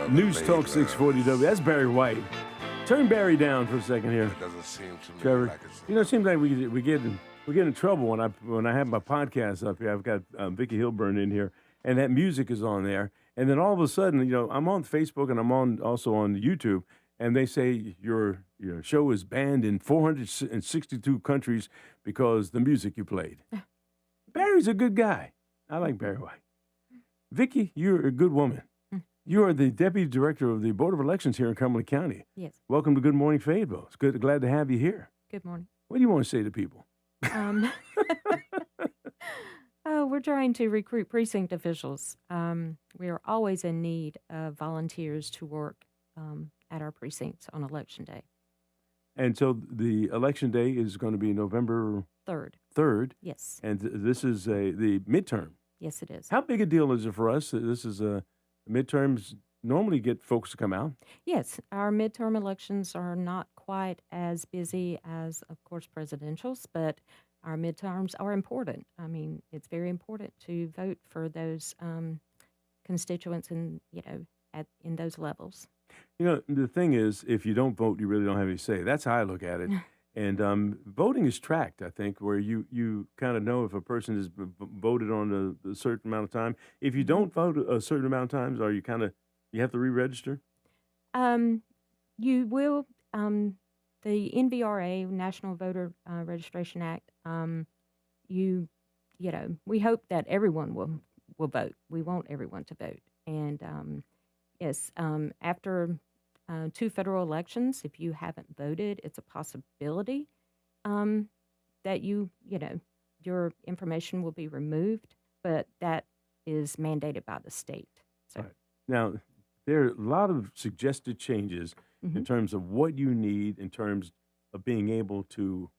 News Talk 640 W. That's Barry White. Turn Barry down for a second here. It doesn't seem to me Trevor, like it's... you know, it seems like we get in trouble when I have my podcast up here. I've got VICKI HILBURN in here, and that music is on there. And then all of a sudden, you know, I'm on Facebook and I'm also on YouTube, and they say your show is banned in 462 countries because the music you played. Barry's a good guy. I like Barry White. VICKI, you're a good woman. You are the Deputy Director of the Board of Elections here in Cumberland County. Yes. Welcome to Good Morning Fayetteville. It's glad to have you here. Good morning. What do you want to say to people? We're trying to recruit precinct officials. We are always in need of volunteers to work at our precincts on Election Day. And so the Election Day is going to be November 3rd. Yes. And this is the midterm. Yes, it is. How big a deal is it for us? This is midterms normally get folks to come out. Yes, our midterm elections are not quite as busy as, of course, presidentials, but our midterms are important. I mean, it's very important to vote for those constituents in those levels. You know, the thing is, if you don't vote, you really don't have any say. That's how I look at it. And voting is tracked, I think, where you kind of know if a person has voted on a certain amount of time. If you don't vote a certain amount of times, you have to re-register? You will, the NVRA, National Voter Registration Act, we hope that everyone will vote. We want everyone to vote. And yes, after 2 federal elections, if you haven't voted, it's a possibility that your information will be removed, but that is mandated by the state. So right. Now, there are a lot of suggested changes in terms of what you need in terms of being able to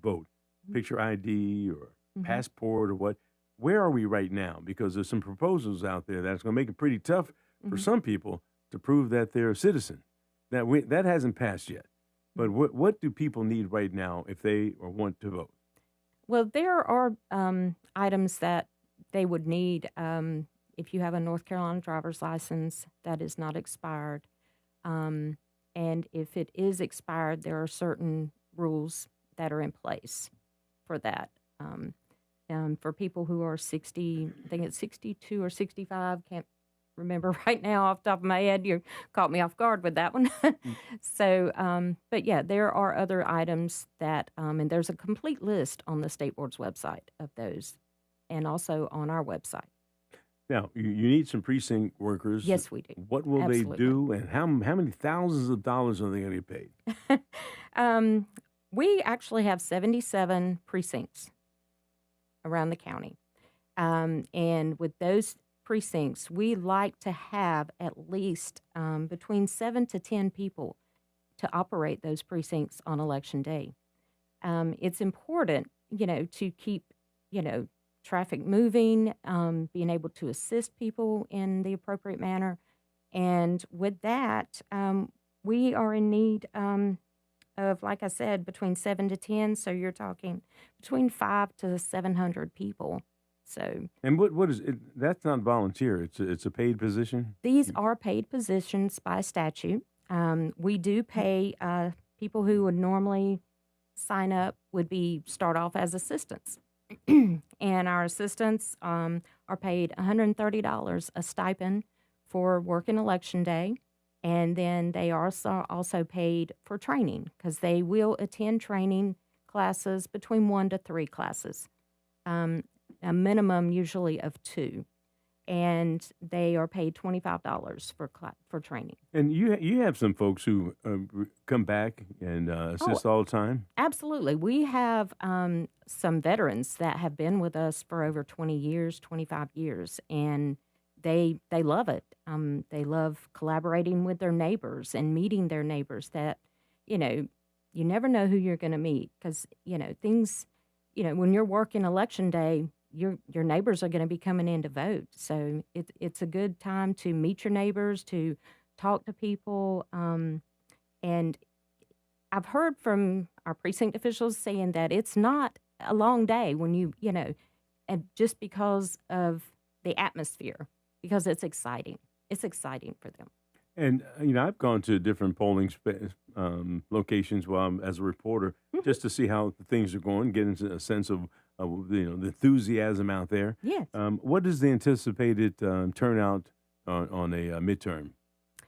vote. Picture ID or passport or what. Where are we right now? Because there's some proposals out there that's going to make it pretty tough for some people to prove that they're a citizen. That hasn't passed yet. But what do people need right now if they want to vote? Well, there are items that they would need if you have a North Carolina driver's license that is not expired. And if it is expired, there are certain rules that are in place for that. For people who are 60, I think it's 62 or 65, can't remember right now off the top of my head. You caught me off guard with that one. So, but yeah, there are other items that, and there's a complete list on the State Board's website of those, and also on our website. Now, you need some precinct workers. Yes, we do. What will Absolutely. they do, and how many thousands of dollars are they going to get paid? We actually have 77 precincts around the county. And with those precincts, we like to have at least between 7 to 10 people to operate those precincts on Election Day. It's important, to keep, traffic moving, being able to assist people in the appropriate manner. And with that, we are in need of, like I said, between 7 to 10. So you're talking between 500 to 700 people. So, and what is it? That's not volunteer. It's a paid position. These are paid positions by statute. We do pay people who would normally sign up start off as assistants. And our assistants are paid $130 a stipend for working Election Day. And then they are also paid for training, because they will attend training classes, between 1 to 3 classes, a minimum usually of 2. And they are paid $25 for training. And you have some folks who come back and assist all the time? Absolutely. We have some veterans that have been with us for over 20 years, 25 years, and they love it. They love collaborating with their neighbors and meeting their neighbors that, you never know who you're going to meet, because, things, when you're working Election Day, your neighbors are going to be coming in to vote. So it's a good time to meet your neighbors, to talk to people. And I've heard from our precinct officials saying that it's not a long day when and just because of the atmosphere, because it's exciting. It's exciting for them. And I've gone to different polling locations while I'm as a reporter, Mhm. just to see how things are going, getting a sense of the enthusiasm out there. Yes. What is the anticipated turnout on a midterm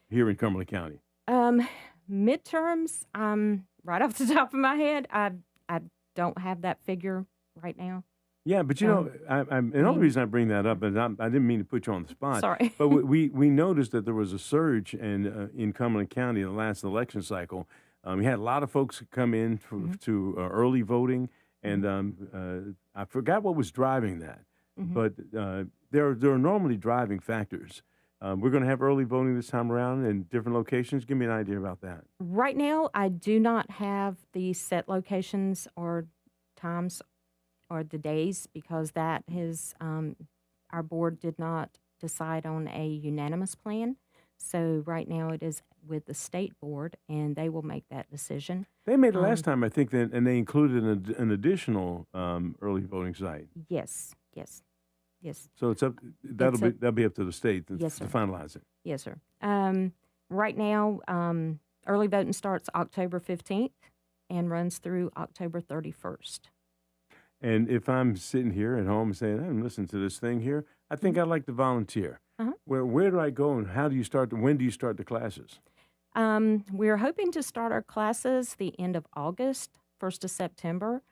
here in Cumberland County? Um, Midterms, right off the top of my head, I don't have that figure right now. Yeah, but I another mean, reason I bring that up, and I didn't mean to put you on the spot, sorry. but we noticed that there was a surge in Cumberland County in the last election cycle. We had a lot of folks come in Mhm, to early voting, mhm, and I forgot what was driving that, mhm. but there are normally driving factors. We're going to have early voting this time around in different locations. Give me an idea about that. Right now, I do not have the set locations or times or the days because that is, our board did not decide on a unanimous plan. So right now it is with the state board and they will make that decision. They made it last Um, time, I think, and they included an additional early voting site. yes, yes, yes. So it's up. It's a, That'll be up to the state yes, to sir. finalize it. Yes, sir. Right now, early voting starts October 15th and runs through October 31st. And if I'm sitting here at home saying, I'm listening to this thing here, I think I'd like to volunteer. Uh-huh. Where do I go and how do you start? When do you start the classes? We're hoping to start our classes the end of August, 1st of September.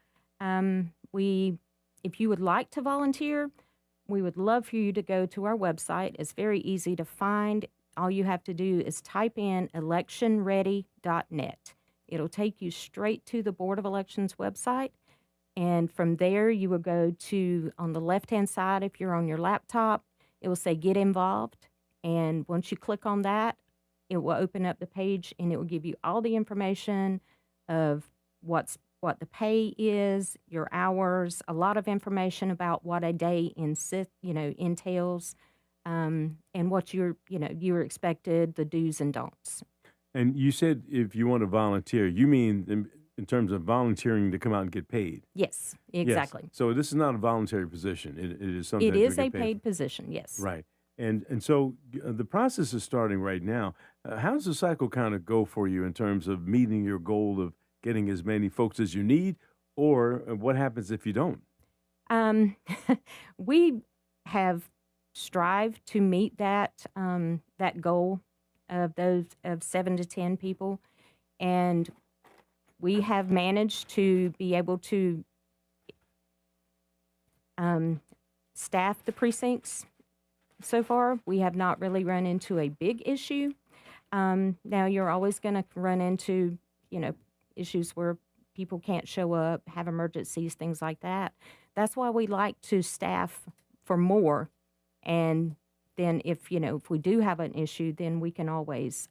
If you would like to volunteer, we would love for you to go to our website. It's very easy to find. All you have to do is type in electionready.net. It'll take you straight to the Board of Elections website. And from there, you will go to, on the left-hand side, if you're on your laptop, it will say Get Involved. And once you click on that, it will open up the page and it will give you all the information of what the pay is, your hours, a lot of information about what a day entails, and what you're expected, the do's and don'ts. And you said if you want to volunteer, you mean in terms of volunteering to come out and get paid? Yes, Yes. exactly. So this is not a voluntary position. It is something It that you is a get paid paid position, yes. Right. And so the process is starting right now. How does the cycle kind of go for you in terms of meeting your goal of getting as many folks as you need, or what happens if you don't? Um, we have strived to meet that goal of those of 7 to 10 people, and we have managed to be able to staff the precincts so far. We have not really run into a big issue. Now you're always going to run into, issues where people can't show up, have emergencies, things like that. That's why we like to staff for more. And then if we do have an issue, then we can always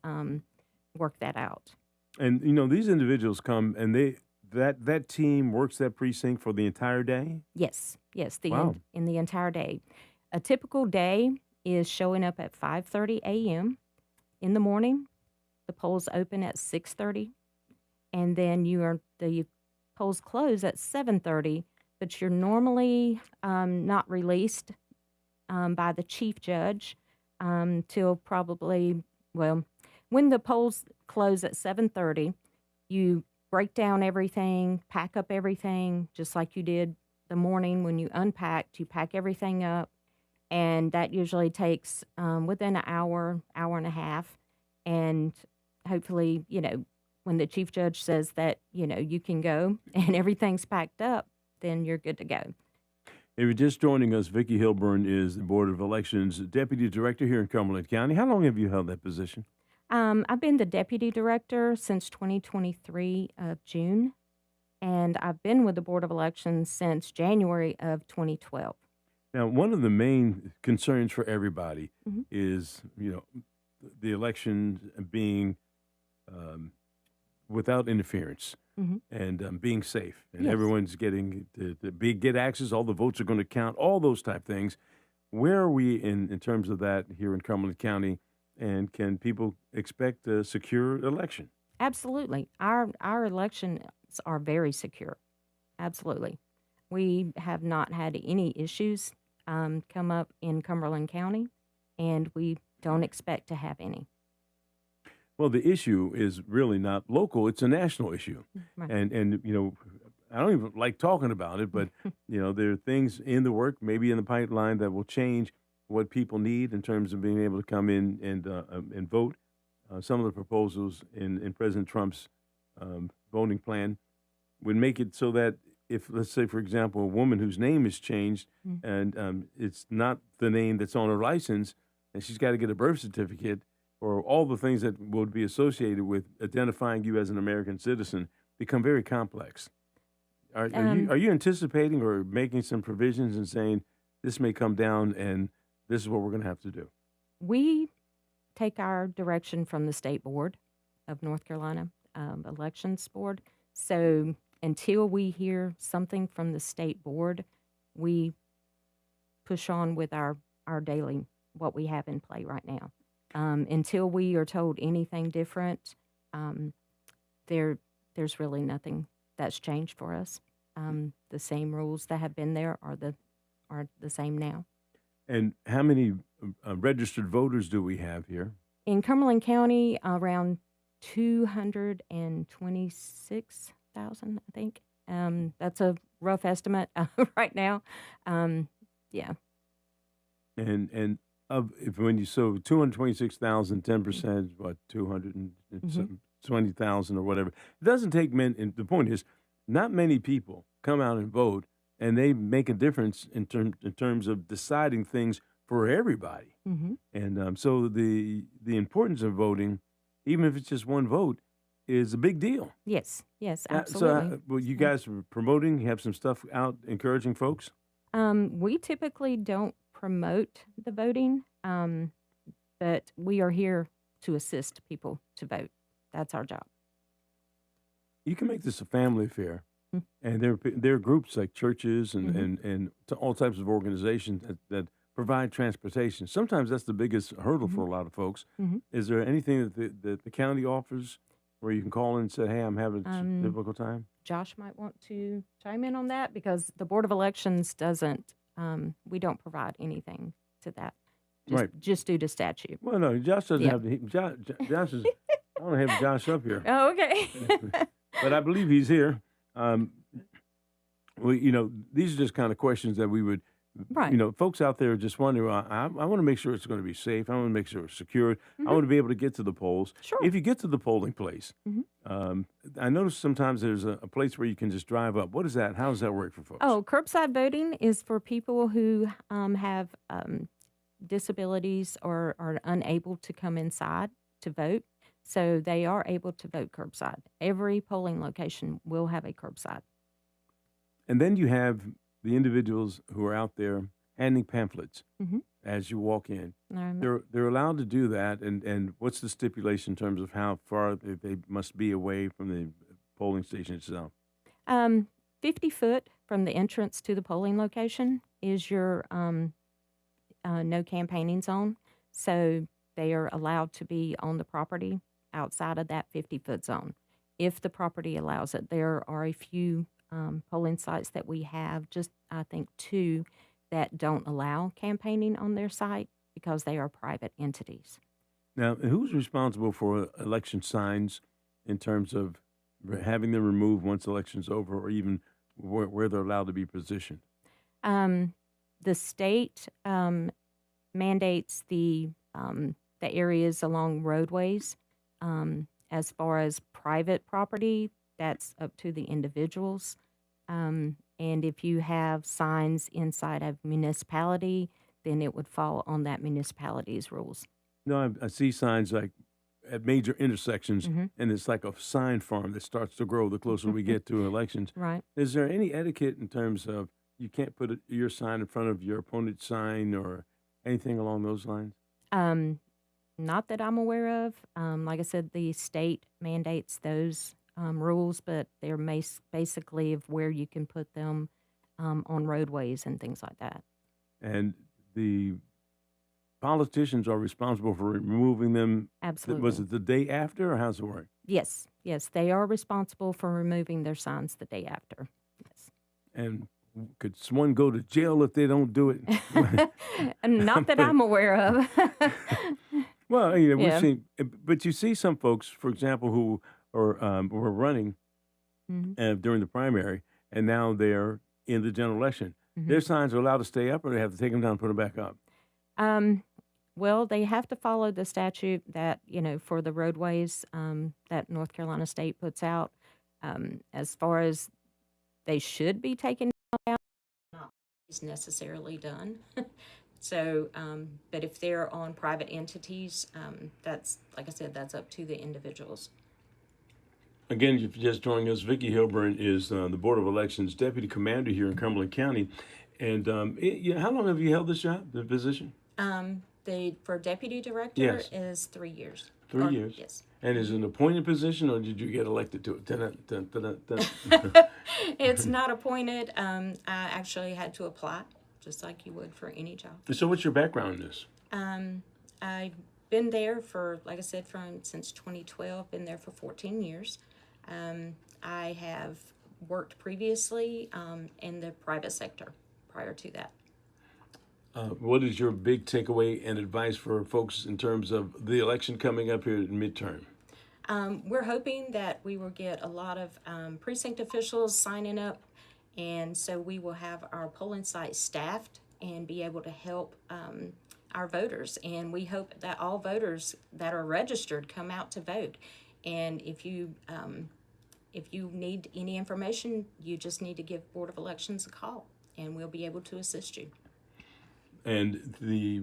work that out. And these individuals come and that team works that precinct for the entire day. Yes, yes, Wow. in the entire day. A typical day is showing up at 5:30 a.m. in the morning. The polls open at 6:30, and then the polls close at 7:30. But you're normally not released by the chief judge till probably when the polls close at 7:30. You break down everything, pack up everything, just like you did the morning when you unpacked. You pack everything up, and that usually takes within an hour, hour and a half. And hopefully, when the chief judge says that, you can go and everything's packed up, then you're good to go. If you're just joining us, Vicki Hilburn is the Board of Elections Deputy Director here in Cumberland County. How long have you held that position? I've been the deputy director since 2023 of June, and I've been with the Board of Elections since January of 2012. Now, one of the main concerns for everybody Mhm. is, the election being without interference Mhm. and being safe, and Yes. everyone's getting to get access. All the votes are going to count. All those type things. Where are we in terms of that here in Cumberland County? And can people expect a secure election? Absolutely. Our elections are very secure. Absolutely. We have not had any issues come up in Cumberland County, and we don't expect to have any. Well, the issue is really not local; it's a national issue, Right. and I don't even like talking about it, but there are things in the work, maybe in the pipeline, that will change what people need in terms of being able to come in and vote. Some of the proposals in President Trump's voting plan would make it so that if, let's say, for example, a woman whose name is changed Mm. and it's not the name that's on her license, and she's got to get a birth certificate or all the things that would be associated with identifying you as an American citizen, become very complex. Are you anticipating or making some provisions and saying this may come down and this is what we're going to have to do? We take our direction from the State Board of North Carolina, Elections Board. So until we hear something from the State Board, we push on with our daily, what we have in play right now. Until we are told anything different, there's really nothing that's changed for us. The same rules that have been there are the same now. And how many registered voters do we have here? In Cumberland County, around 226,000, I think. That's a rough estimate right now. Yeah. And when you 226,000, 10%, what, 220,000 or whatever. It doesn't take many. And the point is, not many people come out and vote, and they make a difference in terms of deciding things for everybody. Mm-hmm. And so the importance of voting, even if it's just one vote, is a big deal. Yes, absolutely. So, well, you guys are promoting. You have some stuff out encouraging folks. We typically don't promote the voting, but we are here to assist people to vote. That's our job. You can make this a family affair. Mm. And there are groups like churches and, Mhm. and all types of organizations that provide transportation. Sometimes that's the biggest hurdle for a lot of folks. Mhm. Is there anything that the county offers where you can call in and say, hey, I'm having a difficult time? Josh might want to chime in on that because the Board of Elections doesn't, we don't provide anything to that. Just due to statute. Well, no, Josh doesn't Yeah. have to. Josh is, I don't have Josh up here. Oh, okay. But I believe he's here. These are just kind of questions that we would, Right. folks out there are just wondering, well, I want to make sure it's going to be safe. I want to make sure it's secure. I want to be able to get to the polls. Sure. If you get to the polling place, Mhm. I notice sometimes there's a place where you can just drive up. What is that? How does that work for folks? Oh, curbside voting is for people who have disabilities or are unable to come inside to vote. So they are able to vote curbside. Every polling location will have a curbside. And then you have the individuals who are out there handing pamphlets Mhm. as you walk in. Um, They're allowed to do that, and what's the stipulation in terms of how far they must be away from the polling station itself? 50 foot from the entrance to the polling location is your no campaigning zone. So they are allowed to be on the property outside of that 50-foot zone if the property allows it. There are a few polling sites that we have, just I think 2, that don't allow campaigning on their site because they are private entities. Now, who's responsible for election signs in terms of having them removed once the election's over, or even where they're allowed to be positioned? The state mandates the areas along roadways. As far as private property, that's up to the individuals. And if you have signs inside of municipality, then it would fall on that municipality's rules. No, I see signs like at major intersections, Mhm. and it's like a sign farm that starts to grow the closer we get to elections. Right. Is there any etiquette in terms of you can't put your sign in front of your opponent's sign or anything along those lines? Not that I'm aware of. Like I said, the state mandates those rules, but they're basically of where you can put them on roadways and things like that. And the politicians are responsible for removing them. Absolutely. Was it the day after, or how's it work? Yes, they are responsible for removing their signs the day after. Yes. And could someone go to jail if they don't do it? Not that I'm aware of. Well, you know, we've Yeah. seen, but you see some folks, for example, who were running Mhm. during the primary, and now they're in the general election. Mhm. Their signs are allowed to stay up, or they have to take them down and put them back up. Um, well, they have to follow the statute that, for the roadways, that North Carolina State puts out. As far as they should be taken down, not always necessarily done. So, but if they're on private entities, that's, like I said, that's up to the individuals. Again, if you're just joining us, Vicki Hilburn is the Board of Elections Deputy Commander here in Cumberland County. And how long have you held this job, the position? For deputy director Yes. is 3 years. 3 years? Yes. And is it an appointed position, or did you get elected to it? Dun, dun, dun, dun, dun. It's not appointed. I actually had to apply, just like you would for any job. So what's your background in this? I've been there for, like I said, since 2012. Been there for 14 years. I have worked previously in the private sector prior to that. What is your big takeaway and advice for folks in terms of the election coming up here at midterm? We're hoping that we will get a lot of precinct officials signing up, and so we will have our polling site staffed and be able to help our voters. And we hope that all voters that are registered come out to vote. And if you need any information, you just need to give Board of Elections a call, and we'll be able to assist you. And the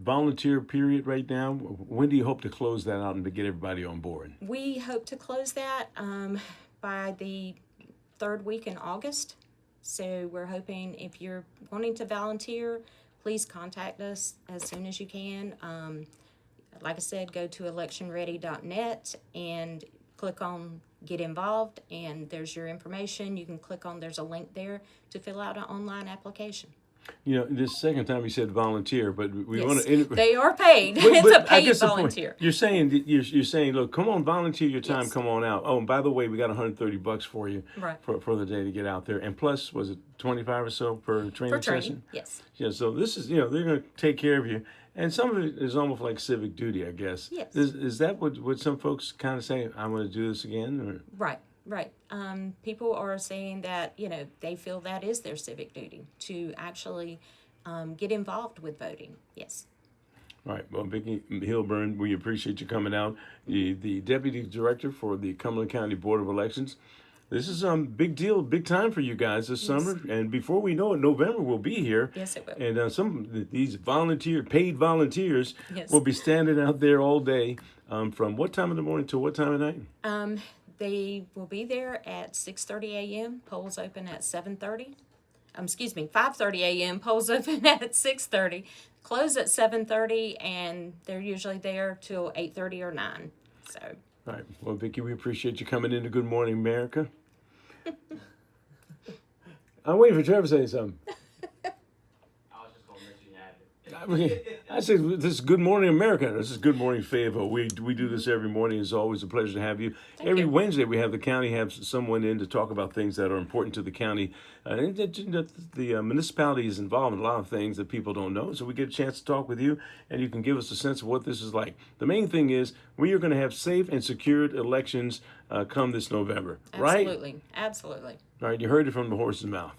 volunteer period right now, when do you hope to close that out and to get everybody on board? We hope to close that by the third week in August. So we're hoping, if you're wanting to volunteer, please contact us as soon as you can. Like I said, go to electionready.net and click on Get Involved, and there's your information. You can click on, there's a link there to fill out an online application. You know, this second time you said volunteer, but we Yes, want to. they are paid. But It's a I paid guess the point, volunteer. you're saying, look, come on, volunteer your time, Yes. come on out. Oh, and by the way, we got $130 for you Right. for the day to get out there, and plus, was it 25 or so per training For training, session? yes. Yeah. So this is, they're going to take care of you, and some of it is almost like civic duty, I guess. Yes. Is that what some folks kind of say? I want to do this again, or? Right. People are saying that, they feel that is their civic duty to actually get involved with voting. Yes. All right. Well, Vicki Hilburn, we appreciate you coming out. The Deputy Director for the Cumberland County Board of Elections. This is big deal, big time for you guys this summer. And before we know it, November will be here. Yes, it will. And these paid volunteers Yes. will be standing out there all day from what time in the morning to what time of night? They will be there at 6:30 a.m. Polls open at 7:30. 5:30 a.m. Polls open at 6:30. Close at 7:30, and they're usually there till 8:30 or 9. So. All right. Well, Vicki, we appreciate you coming into Good Morning America. I'm waiting for Trevor to say something. I was just going to let you have it. I said, this is Good Morning America. This is Good Morning Fayetteville. We do this every morning. It's always a pleasure to have you. Every Wednesday, we have the county have someone in to talk about things that are important to the county. The municipality is involved in a lot of things that people don't know. So we get a chance to talk with you, and you can give us a sense of what this is like. The main thing is we are going to have safe and secured elections come this November, right? Absolutely. All right, you heard it from the horse's mouth.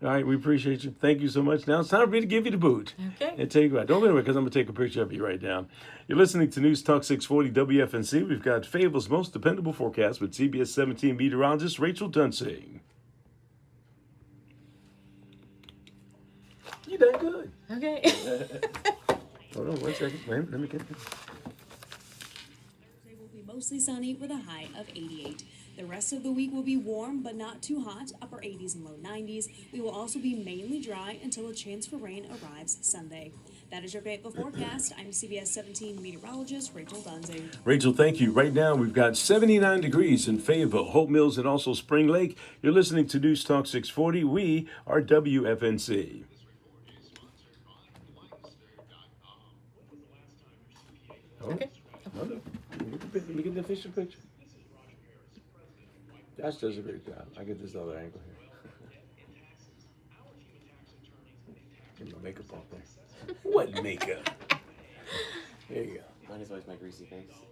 All right, we appreciate you. Thank you so much. Now it's time for me to give you the boot. Okay. And take you out. Don't go anywhere, because I'm going to take a picture of you right now. You're listening to News Talk 640 WFNC. We've got Fayetteville's most dependable forecast with CBS 17 meteorologist Rachel Dunsing. You done good. Okay. Hold on 1 second. Wait, let me get this. Thursday will be mostly sunny with a high of 88. The rest of the week will be warm but not too hot, upper 80s and low 90s. We will also be mainly dry until a chance for rain arrives Sunday. That is your Fayetteville forecast. I'm CBS 17 meteorologist Rachel Dunsing. Rachel, thank you. Right now, we've got 79 degrees in Fayetteville, Hope Mills, and also Spring Lake. You're listening to News Talk 640. We are WFNC. Okay. Let me get the official picture. Josh does a great job. I get this other angle here. Get my makeup off there. What makeup? There you go. Mine is always my greasy face.